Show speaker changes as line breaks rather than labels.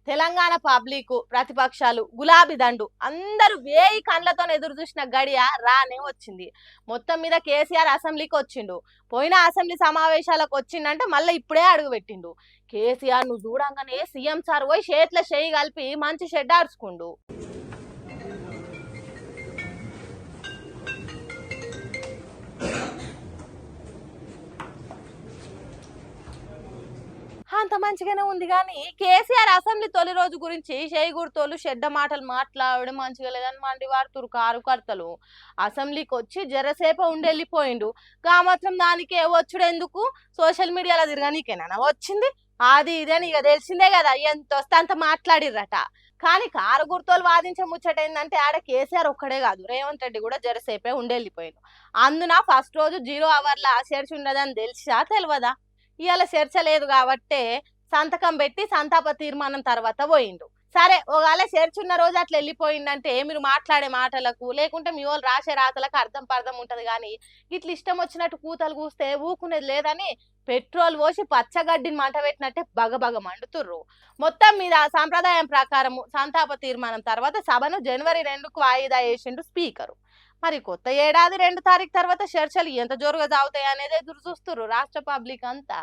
Telangana public ప్రతిపక్షాలు గులాబీ దండు అందరూ వేయి కండ్లతో ఎదురు చూసిన గడియ రానే వచ్చింది. మొత్తం మీద కేసీఆర్ అసెంబ్లీకి వచ్చిండు. పోయిన అసెంబ్లీ సమావేశాలకు వచ్చిండంటే మళ్ళీ ఇప్పుడే అడుగు పెట్టిండు. కేసీఆర్ ను చూడంగానే సీఎం సార్ పోయి చేతిలో చేయి కలిపి మంచి షెడ్ ఆర్చుకుండు. అంత మంచిగానే ఉంది కానీ కేసీఆర్ అసెంబ్లీ తొలి రోజు గురించి చేయిగుర్తోళ్ళు చెడ్డ మాటలు మాట్లాడడం మంచిగా లేదని మండి వాడుతురు కారుకర్తలు. అసెంబ్లీకి వచ్చి జరసేప ఉండెళ్ళిపోయిండు. గా మాత్రం దానికే వచ్చుడెందుకు సోషల్ మీడియాలో తిరగనీకేనా వచ్చింది. అది ఇదని ఇక తెలిసిందే కదా, ఎంత వస్తే అంత మాట్లాడిర్రట. కానీ కారు గుర్తోలు వాదించే ముచ్చట ఏంటంటే ఆడ కేసీఆర్ ఒక్కడే కాదు, రేవంత్ రెడ్డి కూడా జరసేపే ఉండెళ్ళిపోయిండు. అందున ఫస్ట్ రోజు 0 అవర్ల చర్చ ఉండదని తెలిసా తెలియదా? ఇవాళ చర్చ లేదు కాబట్టే సంతకం పెట్టి సంతాప తీర్మానం తర్వాత పోయిండు. సరే ఒకవేళ చర్చ ఉన్న రోజు అట్లా వెళ్ళిపోయిందంటే మీరు మాట్లాడే మాటలకు లేకుంటే మీ వాళ్ళు రాసే రాతలకు అర్థం ఉంటది. కానీ ఇట్లా ఇష్టం వచ్చినట్టు కూతలు కూస్తే ఊకునేది లేదని పెట్రోల్ పోసి పచ్చగడ్డిని మంట పెట్టినట్టే బగబగ మండుతుర్రు. మొత్తం మీద సాంప్రదాయం ప్రకారము సంతాప తీర్మానం తర్వాత సభను జనవరి 2కు వాయిదా వేసిండు స్పీకరు. మరి కొత్త ఏడాది 2 తారీఖు తర్వాత చర్చలు ఎంత జోరుగా సాగుతాయి అనేది ఎదురు చూస్తుర్రు రాష్ట్ర పబ్లిక్ అంతా.